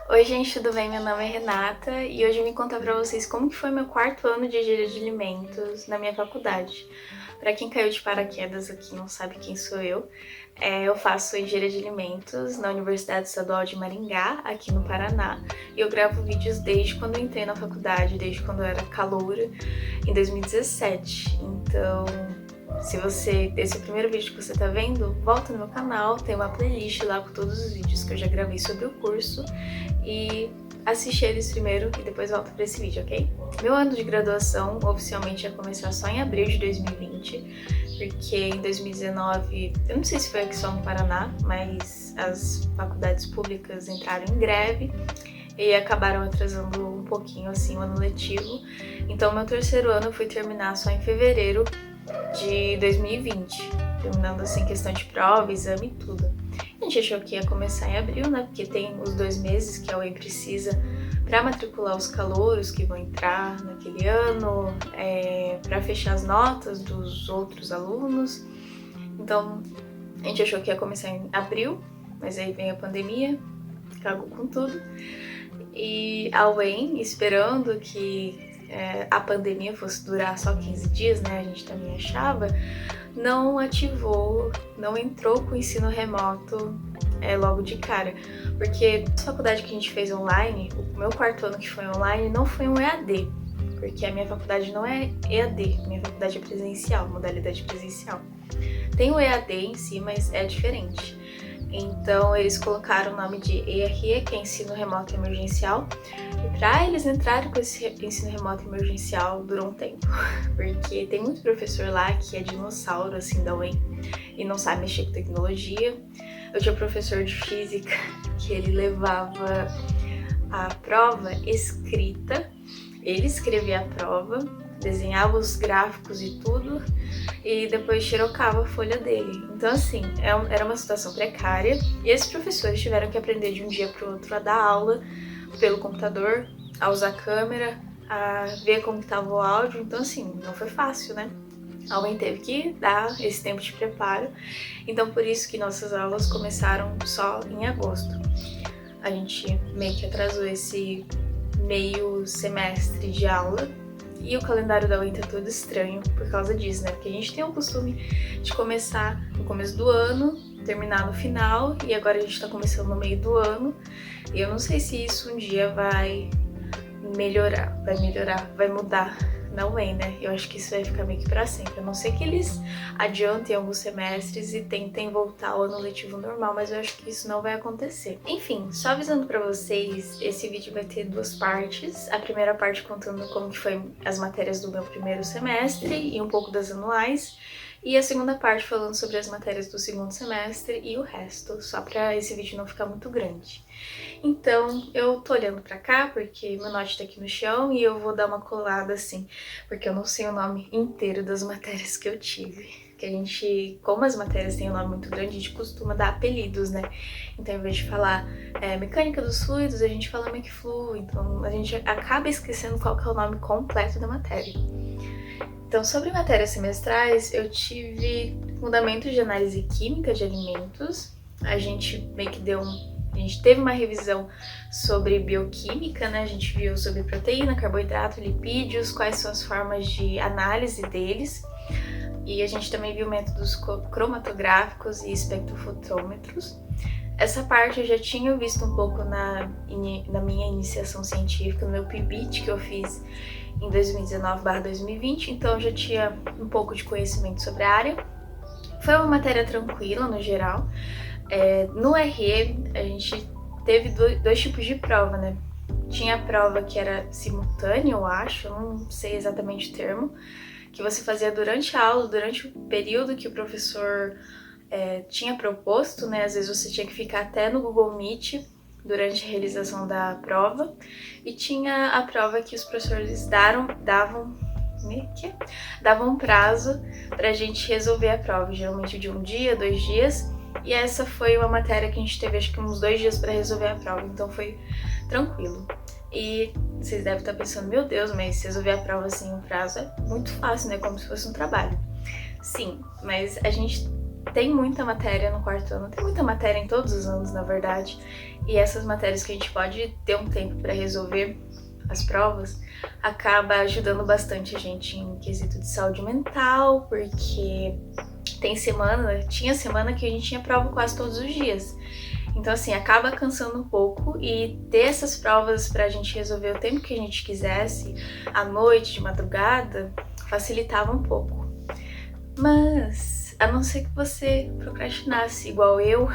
Oi gente, tudo bem? Meu nome é Renata e hoje eu vim contar pra vocês como que foi meu quarto ano de engenharia de alimentos na minha faculdade. Pra quem caiu de paraquedas aqui e não sabe quem sou eu faço engenharia de alimentos na Universidade Estadual de Maringá, aqui no Paraná, e eu gravo vídeos desde quando eu entrei na faculdade, desde quando eu era caloura, em 2017. Então, se esse é o primeiro vídeo que você tá vendo, volta no meu canal, tem uma playlist lá com todos os vídeos que eu já gravei sobre o curso e assiste eles primeiro e depois volta pra esse vídeo, ok? Meu ano de graduação oficialmente ia começar só em abril de 2020, porque em 2019, eu não sei se foi aqui só no Paraná, mas as faculdades públicas entraram em greve e acabaram atrasando um pouquinho assim o ano letivo. Então meu terceiro ano foi terminar só em fevereiro de 2020, terminando assim questão de prova, exame e tudo. A gente achou que ia começar em abril, né? Porque tem os 2 meses que a UEM precisa para matricular os calouros que vão entrar naquele ano, para fechar as notas dos outros alunos. Então a gente achou que ia começar em abril, mas aí vem a pandemia, cagou com tudo. E a UEM, esperando que a pandemia fosse durar só 15 dias, né? A gente também achava, não ativou, não entrou com o ensino remoto logo de cara. Porque a faculdade que a gente fez online, o meu quarto ano que foi online, não foi um EAD. Porque a minha faculdade não é EAD, minha faculdade é presencial, modalidade presencial. Tem o EAD em si, mas é diferente. Então eles colocaram o nome de ERE, que é Ensino Remoto Emergencial, e para eles entrarem com esse ensino remoto emergencial durou um tempo, porque tem muito professor lá que é dinossauro assim da UEM e não sabe mexer com tecnologia. Eu tinha professor de física que ele levava a prova escrita, ele escrevia a prova, desenhava os gráficos e tudo, e depois xerocava a folha dele. Então, assim, era uma situação precária, e esses professores tiveram que aprender de um dia para o outro a dar aula pelo computador, a usar a câmera, a ver como estava o áudio. Então, assim, não foi fácil, né? Alguém teve que dar esse tempo de preparo. Então, por isso que nossas aulas começaram só em agosto. A gente meio que atrasou esse meio semestre de aula. E o calendário da UEM tá todo estranho por causa disso, né? Porque a gente tem o costume de começar no começo do ano, terminar no final, e agora a gente tá começando no meio do ano. E eu não sei se isso um dia vai vai mudar na UEM, né? Eu acho que isso vai ficar meio que pra sempre. A não ser que eles adiantem alguns semestres e tentem voltar ao ano letivo normal, mas eu acho que isso não vai acontecer. Enfim, só avisando pra vocês, esse vídeo vai ter 2 partes. A primeira parte contando como que foi as matérias do meu primeiro semestre e um pouco das anuais. E a segunda parte falando sobre as matérias do segundo semestre e o resto, só pra esse vídeo não ficar muito grande. Então, eu tô olhando pra cá porque meu note tá aqui no chão e eu vou dar uma colada assim, porque eu não sei o nome inteiro das matérias que eu tive. Que a gente, como as matérias têm um nome muito grande, a gente costuma dar apelidos, né? Então, ao invés de falar mecânica dos fluidos, a gente fala mecflu, então a gente acaba esquecendo qual que é o nome completo da matéria. Então, sobre matérias semestrais, eu tive fundamentos de análise química de alimentos. A gente meio que a gente teve uma revisão sobre bioquímica, né? A gente viu sobre proteína, carboidrato, lipídios, quais são as formas de análise deles. E a gente também viu métodos cromatográficos e espectrofotômetros. Essa parte eu já tinha visto um pouco na minha iniciação científica, no meu PIBIT que eu fiz em 2019/2020, então eu já tinha um pouco de conhecimento sobre a área. Foi uma matéria tranquila no geral. No RE a gente teve dois tipos de prova, né? Tinha a prova que era simultânea, eu acho, eu não sei exatamente o termo, que você fazia durante a aula, durante o período que o professor tinha proposto, né? Às vezes você tinha que ficar até no Google Meet durante a realização da prova. E tinha a prova que os professores davam um prazo pra gente resolver a prova, geralmente de 1 dia, 2 dias. E essa foi uma matéria que a gente teve acho que uns 2 dias pra resolver a prova, então foi tranquilo. E vocês devem estar pensando, meu Deus, mas resolver a prova assim, um prazo é muito fácil, né? Como se fosse um trabalho. Sim, mas a gente tem muita matéria no quarto ano, tem muita matéria em todos os anos, na verdade, e essas matérias que a gente pode ter um tempo para resolver as provas, acaba ajudando bastante a gente em quesito de saúde mental, porque tinha semana que a gente tinha prova quase todos os dias. Então, assim, acaba cansando um pouco, e ter essas provas pra gente resolver o tempo que a gente quisesse, à noite, de madrugada, facilitava um pouco. Mas, a não ser que você procrastinasse igual eu,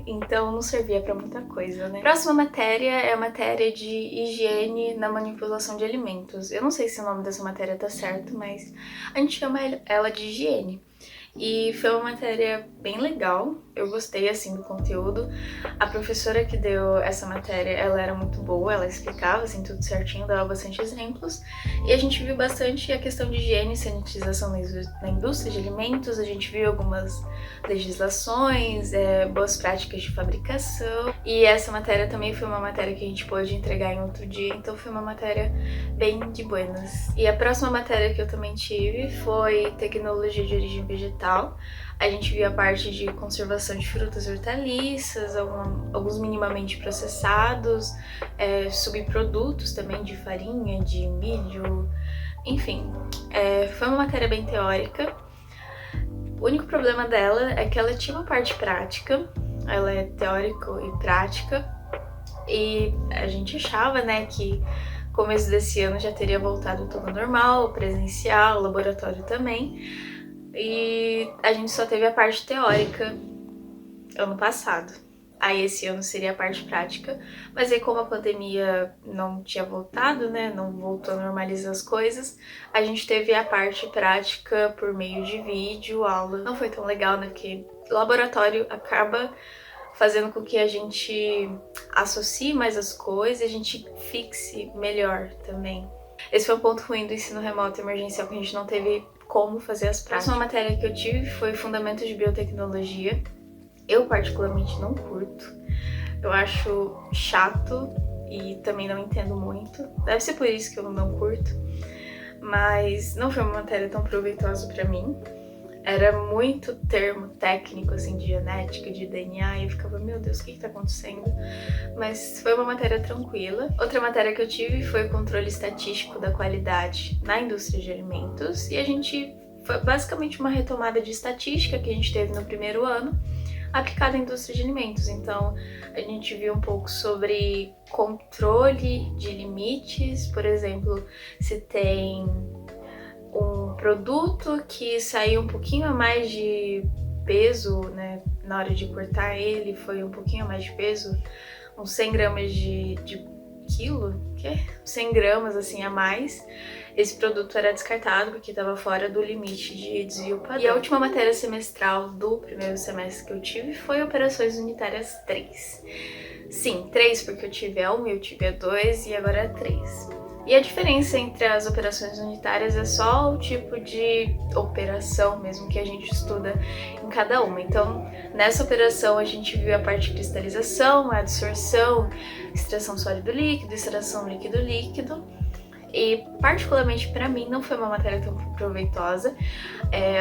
então não servia pra muita coisa, né? Próxima matéria é a matéria de higiene na manipulação de alimentos. Eu não sei se o nome dessa matéria tá certo, mas a gente chama ela de higiene. E foi uma matéria bem legal, eu gostei assim do conteúdo. A professora que deu essa matéria, ela era muito boa, ela explicava assim tudo certinho, dava bastante exemplos. E a gente viu bastante a questão de higiene e sanitização na indústria de alimentos, a gente viu algumas legislações, boas práticas de fabricação. E essa matéria também foi uma matéria que a gente pôde entregar em outro dia, então foi uma matéria bem de buenas. E a próxima matéria que eu também tive foi tecnologia de origem vegetal. A gente viu a parte de conservação de frutas e hortaliças, alguns minimamente processados, subprodutos também de farinha, de milho, enfim. Foi uma matéria bem teórica. O único problema dela é que ela tinha uma parte prática, ela é teórico e prática, e a gente achava, né, que começo desse ano já teria voltado tudo normal, presencial, laboratório também. E a gente só teve a parte teórica ano passado. Aí esse ano seria a parte prática, mas aí como a pandemia não tinha voltado, né, não voltou a normalizar as coisas, a gente teve a parte prática por meio de vídeo, aula. Não foi tão legal, né, porque o laboratório acaba fazendo com que a gente associe mais as coisas e a gente fixe melhor também. Esse foi um ponto ruim do ensino remoto emergencial, que a gente não teve como fazer as práticas. A próxima matéria que eu tive foi Fundamentos de Biotecnologia. Eu particularmente não curto. Eu acho chato e também não entendo muito. Deve ser por isso que eu não curto. Mas não foi uma matéria tão proveitosa pra mim. Era muito termo técnico, assim, de genética, de DNA, e eu ficava, meu Deus, o que tá acontecendo? Mas foi uma matéria tranquila. Outra matéria que eu tive foi o controle estatístico da qualidade na indústria de alimentos, e a gente foi basicamente uma retomada de estatística que a gente teve no primeiro ano, aplicada à indústria de alimentos. Então, a gente viu um pouco sobre controle de limites, por exemplo, se tem um produto que saiu um pouquinho a mais de peso, né, na hora de cortar ele, foi um pouquinho a mais de peso, uns 100 gramas de quilo, 100 gramas assim a mais, esse produto era descartado porque estava fora do limite de desvio padrão. E a última matéria semestral do primeiro semestre que eu tive foi Operações Unitárias 3. Sim, 3 porque eu tive a 1, eu tive a 2 e agora a 3. E a diferença entre as operações unitárias é só o tipo de operação mesmo que a gente estuda em cada uma. Então, nessa operação a gente viu a parte de cristalização, a adsorção, extração sólido-líquido, extração líquido-líquido. E particularmente para mim não foi uma matéria tão proveitosa.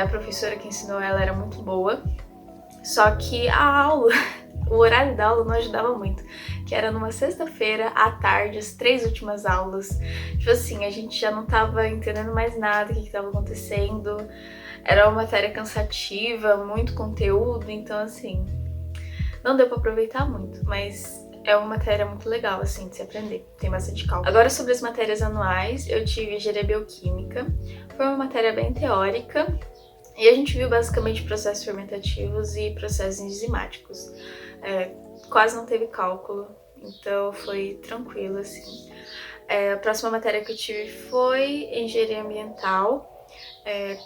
A professora que ensinou ela era muito boa, só que a aula... O horário da aula não ajudava muito, que era numa sexta-feira à tarde, as 3 últimas aulas. Tipo assim, a gente já não tava entendendo mais nada, o que tava acontecendo. Era uma matéria cansativa, muito conteúdo, então assim, não deu pra aproveitar muito, mas é uma matéria muito legal, assim, de se aprender, tem bastante cálculo. Agora sobre as matérias anuais, eu tive Engenharia Bioquímica, foi uma matéria bem teórica, e a gente viu basicamente processos fermentativos e processos enzimáticos. Quase não teve cálculo, então foi tranquilo, assim. A próxima matéria que eu tive foi Engenharia Ambiental.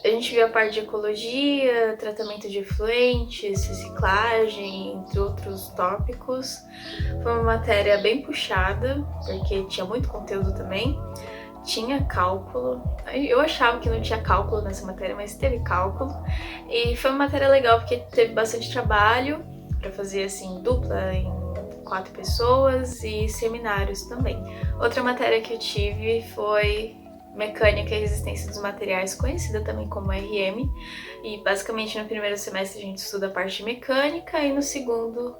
A gente viu a parte de ecologia, tratamento de efluentes, reciclagem, entre outros tópicos. Foi uma matéria bem puxada, porque tinha muito conteúdo também. Tinha cálculo, eu achava que não tinha cálculo nessa matéria, mas teve cálculo. E foi uma matéria legal porque teve bastante trabalho para fazer assim, dupla em 4 pessoas e seminários também. Outra matéria que eu tive foi Mecânica e Resistência dos Materiais, conhecida também como RM. E basicamente no primeiro semestre a gente estuda a parte de mecânica e no segundo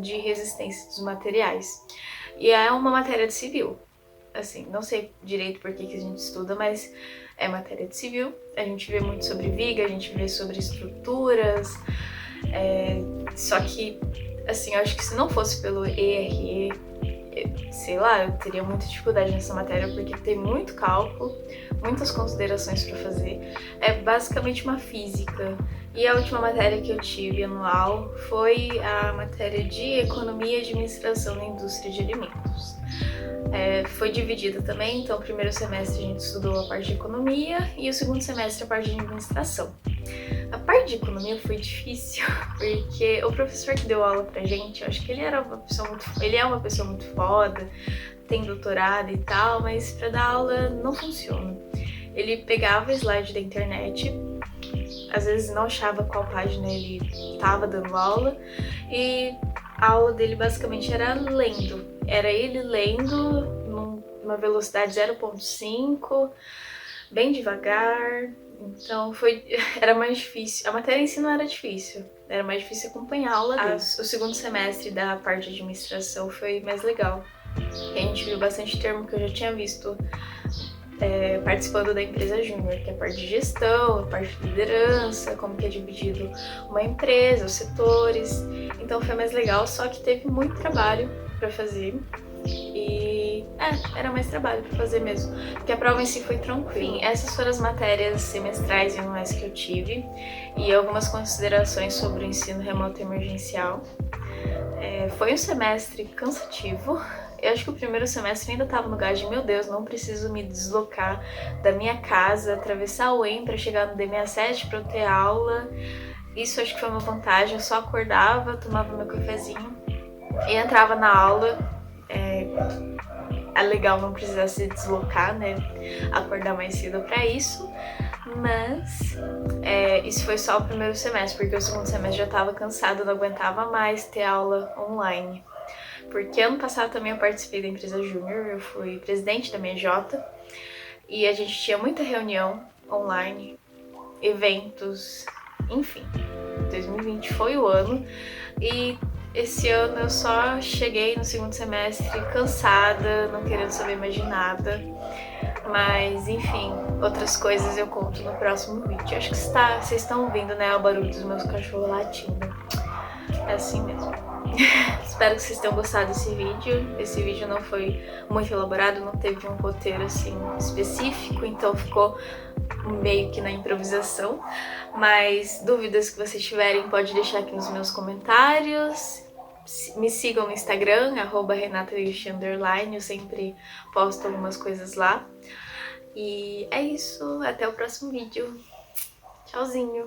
de resistência dos materiais. E é uma matéria de civil. Assim, não sei direito por que a gente estuda, mas é matéria de civil. A gente vê muito sobre viga, a gente vê sobre estruturas. Só que, assim, eu acho que se não fosse pelo ERE, sei lá, eu teria muita dificuldade nessa matéria, porque tem muito cálculo, muitas considerações para fazer. É basicamente uma física. E a última matéria que eu tive anual foi a matéria de Economia e Administração na Indústria de Alimentos. Foi dividida também, então o primeiro semestre a gente estudou a parte de economia e o segundo semestre a parte de administração. A parte de economia foi difícil, porque o professor que deu aula pra gente, eu acho que ele é uma pessoa muito foda, tem doutorado e tal, mas pra dar aula não funciona. Ele pegava slide da internet, às vezes não achava qual página ele tava dando aula, e a aula dele basicamente era lendo. Era ele lendo numa velocidade 0.5, bem devagar. Então era mais difícil. A matéria em si não era difícil, era mais difícil acompanhar a aula dele. O segundo semestre da parte de administração foi mais legal. A gente viu bastante termo que eu já tinha visto participando da empresa júnior, que é a parte de gestão, a parte de liderança, como que é dividido uma empresa, os setores. Então foi mais legal, só que teve muito trabalho para fazer. E era mais trabalho pra fazer mesmo, porque a prova em si foi tranquila. Enfim, essas foram as matérias semestrais e anuais que eu tive e algumas considerações sobre o ensino remoto emergencial. Foi um semestre cansativo. Eu acho que o primeiro semestre ainda tava no gás de, meu Deus, não preciso me deslocar da minha casa, atravessar o EM pra chegar no D67 pra eu ter aula. Isso acho que foi uma vantagem, eu só acordava, tomava meu cafezinho e entrava na aula. É legal não precisar se deslocar, né? Acordar mais cedo pra isso. Mas isso foi só o primeiro semestre, porque o segundo semestre já tava cansada, não aguentava mais ter aula online. Porque ano passado também eu participei da empresa júnior, eu fui presidente da MJ e a gente tinha muita reunião online, eventos, enfim. 2020 foi o ano e esse ano eu só cheguei no segundo semestre cansada, não querendo saber mais de nada. Mas, enfim, outras coisas eu conto no próximo vídeo. Acho que vocês estão ouvindo, né, o barulho dos meus cachorros latindo. É assim mesmo. Espero que vocês tenham gostado desse vídeo. Esse vídeo não foi muito elaborado, não teve um roteiro, assim, específico, então ficou meio que na improvisação. Mas dúvidas que vocês tiverem, pode deixar aqui nos meus comentários. Me sigam no Instagram, @renata_, eu sempre posto algumas coisas lá. E é isso, até o próximo vídeo. Tchauzinho!